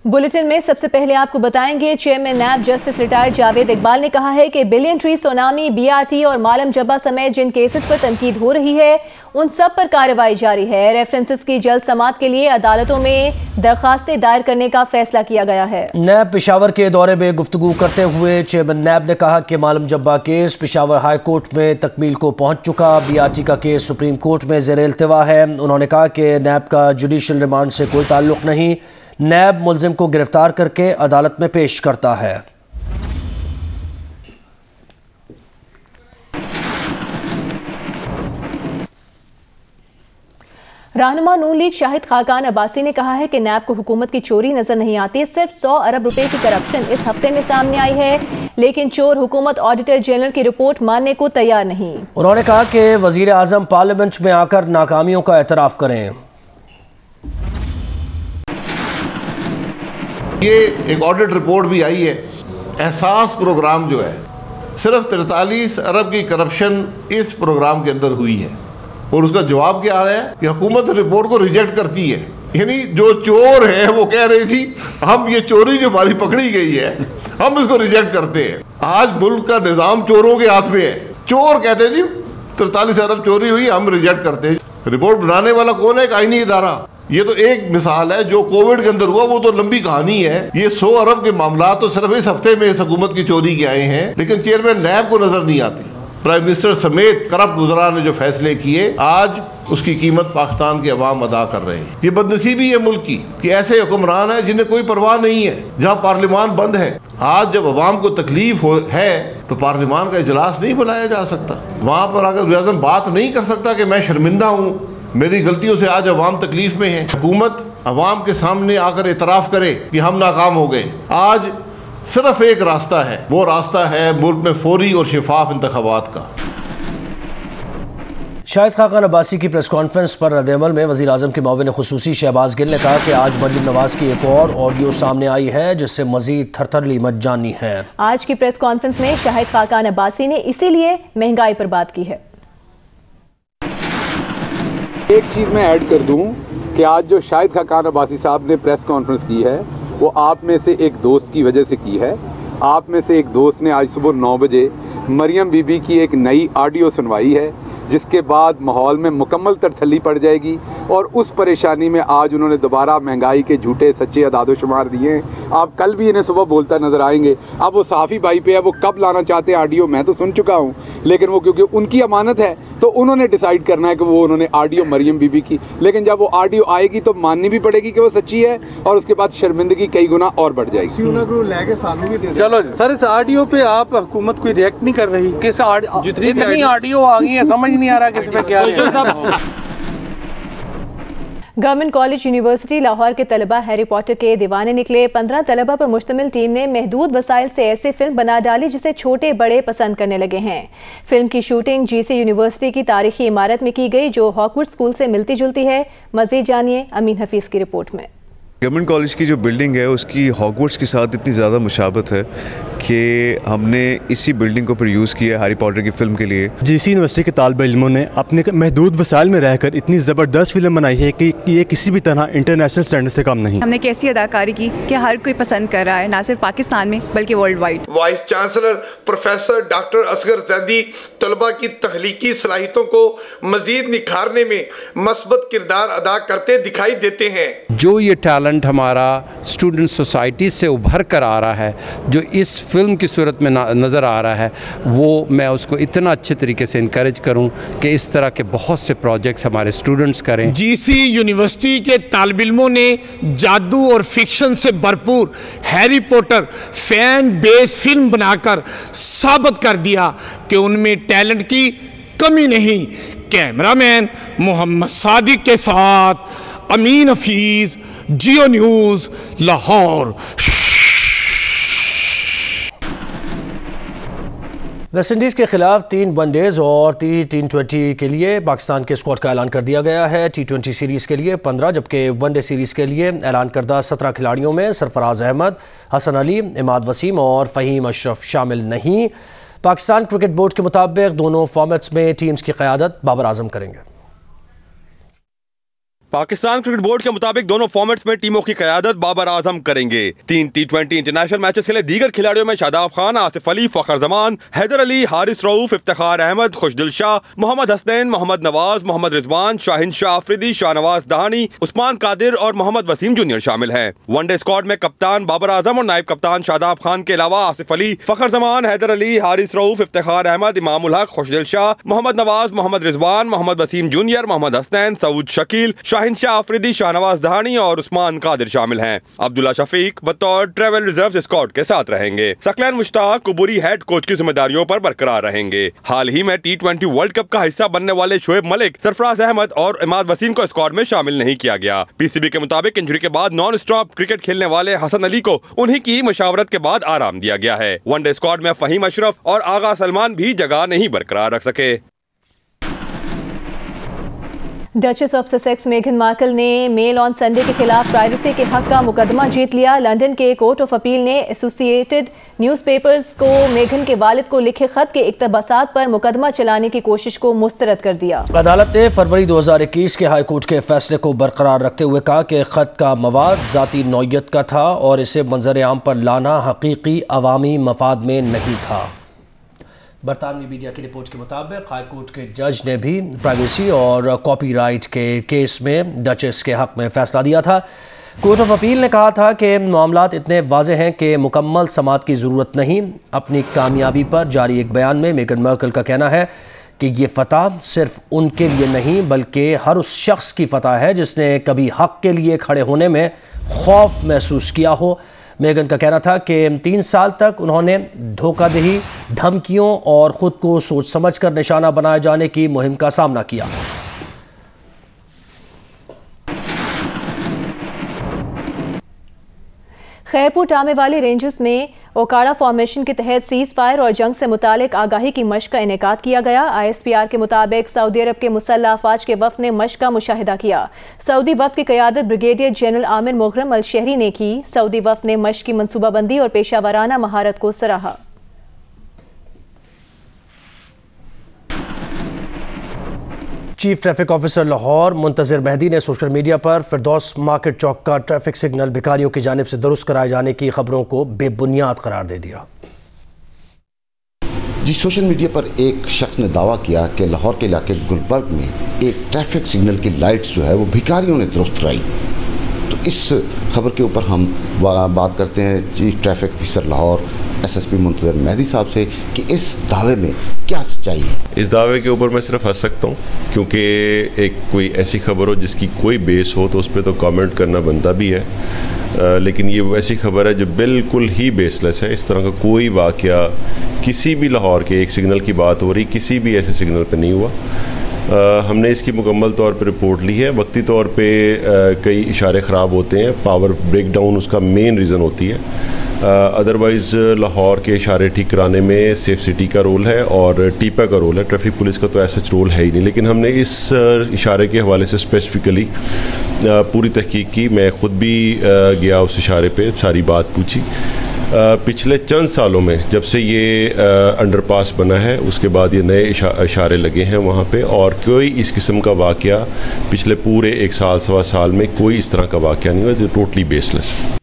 Bulletin में सबसे पहले आपको बताएंगे, chairman NAB justice retired Javed Iqbal ने कहा है कि बिलियन ट्री सुनामी, बीआरटी और मालम जब्बा समेत जिन केसेस पर तनकीद हो रही है उन सब पर कार्रवाई जारी है। रेफरेंसेस की जल्द समाअत के लिए अदालतों में दरखास्तें दायर करने का फैसला किया गया है। नैब पेशावर के दौरे में गुफ्तगू करते हुए चेयरमैन नैब ने कहा कि मालम जब्बा केस पेशावर हाई कोर्ट में तकमील को पहुंच चुका, बीआरटी का केस सुप्रीम कोर्ट में ज़ेर इल्तिवा है। उन्होंने कहा कि नैब का जुडिशल रिमांड से कोई ताल्लुक नहीं, नैब मुल्जिम को गिरफ्तार करके अदालत में पेश करता है। रहनुमा नून लीग शाहिद खाकान अब्बासी ने कहा है कि नैब को हुकूमत की चोरी नजर नहीं आती, सिर्फ 100 अरब रुपए की करप्शन इस हफ्ते में सामने आई है, लेकिन चोर हुकूमत ऑडिटर जनरल की रिपोर्ट मानने को तैयार नहीं। उन्होंने कहा कि वजीर आजम पार्लियामेंट में आकर नाकामियों का एतराफ करें। ये एक ऑडिट रिपोर्ट भी आई है, एहसास प्रोग्राम जो है सिर्फ 43 अरब की करप्शन इस प्रोग्राम के अंदर हुई है, और उसका जवाब क्या है कि हुकूमत रिपोर्ट को रिजेक्ट करती है। यानी जो चोर है वो कह रही थी हम ये चोरी जो हमारी पकड़ी गई है हम इसको रिजेक्ट करते हैं। आज मुल्क का निज़ाम चोरों के हाथ में है, चोर कहते हैं जी 43 अरब चोरी हुई, हम रिजेक्ट करते हैं। रिपोर्ट बनाने वाला कौन है? एक आईनी इदारा। ये तो एक मिसाल है, जो कोविड के अंदर हुआ वो तो लंबी कहानी है। ये 100 अरब के मामला तो सिर्फ इस हफ्ते में इस हुकूमत की चोरी के आए हैं, लेकिन चेयरमैन नैब को नजर नहीं आती। प्राइम मिनिस्टर समेत करप्ट वज़रा ने जो फैसले किए, आज उसकी कीमत पाकिस्तान के अवाम अदा कर रहे हैं। ये बदनसीबी है मुल्क की कि ऐसे हुक्मरान हैं जिन्हें कोई परवाह नहीं है। जहाँ पार्लियामान बंद है, आज जब अवाम को तकलीफ है तो पार्लियामान का इजलास नहीं बुलाया जा सकता। वहाँ पर अगर वज़ीर आज़म बात नहीं कर सकता कि मैं शर्मिंदा हूँ, मेरी गलतियों से आज अवाम तकलीफ में है। हुकूमत अवाम के सामने आकर इतराफ़ करे कि हम नाकाम हो गए। आज सिर्फ एक रास्ता है, वो रास्ता है मुल्क में फौरी और शफाफ इंतखाबात का। शाहिद खाकान अब्बासी की प्रेस कॉन्फ्रेंस पर रद्द-ए-अमल में वज़ीर आज़म के मुआविन खुसूसी शहबाज गिल ने कहा कि आज मरियम नवाज की एक और ऑडियो सामने आई है जिससे मजीद थरथरली मच जानी है। आज की प्रेस कॉन्फ्रेंस में शाहिद खाकान अब्बासी ने इसीलिए महंगाई पर बात की है। एक चीज़ मैं ऐड कर दूं कि आज जो शाहिद खाकान अब्बासी साहब ने प्रेस कॉन्फ्रेंस की है वो आप में से एक दोस्त की वजह से की है। आप में से एक दोस्त ने आज सुबह 9 बजे मरियम बीबी की एक नई ऑडियो सुनवाई है, जिसके बाद माहौल में मुकम्मल तरथली पड़ जाएगी। और उस परेशानी में आज उन्होंने दोबारा महंगाई के झूठे सच्चे अदादो शुमार दिए हैं। आप कल भी इन्हें सुबह बोलता नजर आएंगे। अब वो सहाफ़ी भाई पे है, वो कब लाना चाहते हैं ऑडियो मैं तो सुन चुका हूँ, लेकिन वो क्योंकि उनकी अमानत है तो उन्होंने डिसाइड करना है कि वो उन्होंने ऑडियो मरियम बीबी की, लेकिन जब वो ऑडियो आएगी तो माननी भी पड़ेगी कि वो सच्ची है, और उसके बाद शर्मिंदगी कई गुना और बढ़ जाएगी। चलो सर, इस ऑडियो पे आप हुकूमत कोई रिएक्ट नहीं कर रही? किस जितनी ऑडियो आ गई है समझ नहीं आ रहा किस पे क्या है। गवर्नमेंट कॉलेज यूनिवर्सिटी लाहौर के तलबा हैरी पॉटर के दीवाने निकले। 15 तलबा पर मुश्तमिल टीम ने महदूद वसाइल से ऐसी फिल्म बना डाली जिसे छोटे बड़े पसंद करने लगे हैं। फिल्म की शूटिंग जीसी यूनिवर्सिटी की तारीखी इमारत में की गई जो हॉकवुड स्कूल से मिलती जुलती है। मजीद जानिए अमीन हफीज की रिपोर्ट में। गवर्नमेंट कॉलेज की जो बिल्डिंग है उसकी हॉगवर्ट्स के साथ इतनी ज़्यादा मुशाबत है कि हमने इसी बिल्डिंग को यूज़ किया है हैरी पॉटर की फ़िल्म के लिए। जीसी यूनिवर्सिटी के तालिब इल्मों ने अपने महदूद वसाइल में रहकर इतनी ज़बरदस्त फिल्म बनाई है कि ये किसी भी तरह इंटरनेशनल स्टैंडर्ड से कम नहीं। हमने कैसी अदाकारी की कि हर कोई पसंद कर रहा है, ना सिर्फ पाकिस्तान में बल्कि world wide. Vice chancellor professor doctor Asghar Zaidi तलबा की तख्लीकी सलाहियतों को मजीद निखारने में मस्बत किरदार अदा करते दिखाई देते हैं। जो ये टैलेंट हमारा स्टूडेंट सोसाइटी से उभर कर आ रहा है, जो इस फिल्म की सूरत में नज़र आ रहा है, वो मैं उसको इतना अच्छे तरीके से इनकरेज करूं कि इस तरह के बहुत से प्रोजेक्ट्स हमारे स्टूडेंट्स करें। जीसी यूनिवर्सिटी के तालिब इल्मों ने जादू और फिक्शन से भरपूर Harry Potter fan base film बनाकर साबित कर दिया कि उनमें टैलेंट की कमी नहीं। कैमरामैन मोहम्मद सादिक के साथ अमीन हफीज, जियो न्यूज़, लाहौर। वेस्टइंडीज़ के खिलाफ 3 वनडेज और T20 के लिए पाकिस्तान के स्क्वाड का ऐलान कर दिया गया है। T20 सीरीज़ के लिए 15 जबकि वनडे सीरीज़ के लिए ऐलान करदा 17 खिलाड़ियों में सरफराज अहमद, हसन अली, इमाद वसीम और फ़हीम अशरफ शामिल नहीं। पाकिस्तान क्रिकेट बोर्ड के मुताबिक दोनों फॉर्मेट्स में टीम्स की क़यादत बाबर आजम करेंगे। पाकिस्तान क्रिकेट बोर्ड के मुताबिक दोनों फॉर्मेट्स में टीमों की क़यादत बाबर आजम करेंगे। 3 T20 इंटरनेशनल मैचेस के लिए दीगर खिलाड़ियों में शादाब खान, आसिफ अली, फखर जमान, हैदर अली, हारिस रऊफ, इफ्तिखार अहमद, खुशदिल शाह, मोहम्मद हसनैन, मोहम्मद नवाज, मोहम्मद रिजवान, शाहिन शाह अफरीदी, शाहनवाज दहानी, उस्मान कादिर और मोहम्मद वसीम जूनियर शामिल हैं। वनडे स्क्वाड में कप्तान बाबर आजम और नायब कप्तान शादाब खान के अलावा आसिफ अली, फखर जमान, हैदर अली, हारिस रऊफ, इफ्तिखार अहमद, इमामुल हक, खुशदिल शाह, मोहम्मद नवाज, मोहम्मद रिजवान, मोहम्मद वसीम जूनियर, मोहम्मद हसनैन, सऊद शकील, शाहिन शाह अफरीदी, शाहनवाज दहानी और उस्मान कादिर शामिल हैं। अब्दुल्ला शफीक बतौर ट्रेवल रिजर्व स्क्वाड के साथ रहेंगे। सकलैन मुश्ताक कुबूरी हेड कोच की जिम्मेदारियों पर बरकरार रहेंगे। हाल ही में T20 वर्ल्ड कप का हिस्सा बनने वाले शोएब मलिक, सरफराज अहमद और इमाद वसीम को स्क्वाड में शामिल नहीं किया गया। PCB के मुताबिक इंजरी के बाद नॉन स्टॉप क्रिकेट खेलने वाले हसन अली को उन्हीं की मशावरत के बाद आराम दिया गया है। वनडे स्क्वाड में फहीम अशरफ और आगा सलमान भी जगह नहीं बरकरार रख सके। डचेस ऑफ ससेक्स मेघन मार्कल ने मेल ऑन संडे के खिलाफ प्राइवेसी के हक का मुकदमा जीत लिया। लंदन के कोर्ट ऑफ अपील ने एसोसिएटेड न्यूज़पेपर्स को मेघन के वालिद को लिखे खत के इक्तबासात पर मुकदमा चलाने की कोशिश को मुस्तरद कर दिया। अदालत ने फरवरी 2021 के हाई कोर्ट के फैसले को बरकरार रखते हुए कहा कि खत का मवाद ज़ाती नौयत का था और इसे मंजर आम पर लाना हकीकी अवामी मफाद में नहीं था। बरतानवी मीडिया की रिपोर्ट के मुताबिक हाई कोर्ट के जज ने भी प्राइवेसी और कॉपीराइट के केस में डचेस के हक में फैसला दिया था। कोर्ट ऑफ अपील ने कहा था कि मामलात इतने वाज़ेह हैं कि मुकम्मल समाअत की ज़रूरत नहीं। अपनी कामयाबी पर जारी एक बयान में मेगन मार्कल का कहना है कि ये फतह सिर्फ उनके लिए नहीं बल्कि हर उस शख्स की फतह है जिसने कभी हक के लिए खड़े होने में खौफ महसूस किया हो। मेगन का कहना था कि 3 साल तक उन्होंने धोखाधड़ी, धमकियों और ख़ुद को सोच समझ कर निशाना बनाए जाने की मुहिम का सामना किया। खैरपुर टामे वाली रेंजेस में ओकाड़ा फॉर्मेशन के तहत सीज फायर और जंग से मुतालिक आगाही की मशक का इनेकाद किया गया। ISPR के मुताबिक सऊदी अरब के मुसल्लह अफवाज के वफ़द ने मशक का मुशाहिदा किया। सऊदी वफ़द की क़यादत ब्रिगेडियर जनरल आमिर मुगरम अल शहरी ने की। सऊदी वफ़द ने मशक की मनसूबाबंदी और पेशावराना महारत को सराहा। Chief traffic officer Lahore Muntazir Mehdi ने सोशल मीडिया पर फिरदौस मार्केट चौक का ट्रैफिक सिग्नल भिखारियों की जानिब से दुरुस्त कराए जाने की खबरों को बेबुनियाद करार दे दिया। जी, सोशल मीडिया पर एक शख्स ने दावा किया कि लाहौर के इलाके गुलबर्ग में एक ट्रैफिक सिग्नल की लाइट्स जो है वो भिखारियों ने दुरुस्त कराई। तो इस खबर के ऊपर हम बात करते हैं chief traffic officer Lahore SSP Muntazir Mehdi साहब से कि इस दावे में क्या सच्चाई है। इस दावे के ऊपर मैं सिर्फ हंस सकता हूँ क्योंकि एक कोई ऐसी खबर हो जिसकी कोई बेस हो तो उस पर तो कमेंट करना बनता भी है, लेकिन ये वैसी खबर है जो बिल्कुल ही बेसलेस है। इस तरह का कोई वाक़या किसी भी लाहौर के एक सिग्नल की बात हो रही किसी भी ऐसे सिग्नल पर नहीं हुआ। हमने इसकी मुकम्मल तौर पर रिपोर्ट ली है। वक्ती तौर पे कई इशारे ख़राब होते हैं, पावर ब्रेकडाउन उसका मेन रीज़न होती है। अदरवाइज़ लाहौर के इशारे ठीक कराने में सेफ सिटी का रोल है और टीपा का रोल है। ट्रैफिक पुलिस का तो ऐसा रोल है ही नहीं, लेकिन हमने इस इशारे के हवाले से स्पेसिफ़िकली पूरी तहकीक की। मैं ख़ुद भी गया उस इशारे पे, सारी बात पूछी। पिछले चंद सालों में जब से ये अंडरपास बना है उसके बाद ये नए इशारे लगे हैं वहाँ पे, और कोई इस किस्म का वाक़या पिछले पूरे 1 साल सवा साल में कोई इस तरह का वाक़या नहीं हुआ जो टोटली बेसलेस है।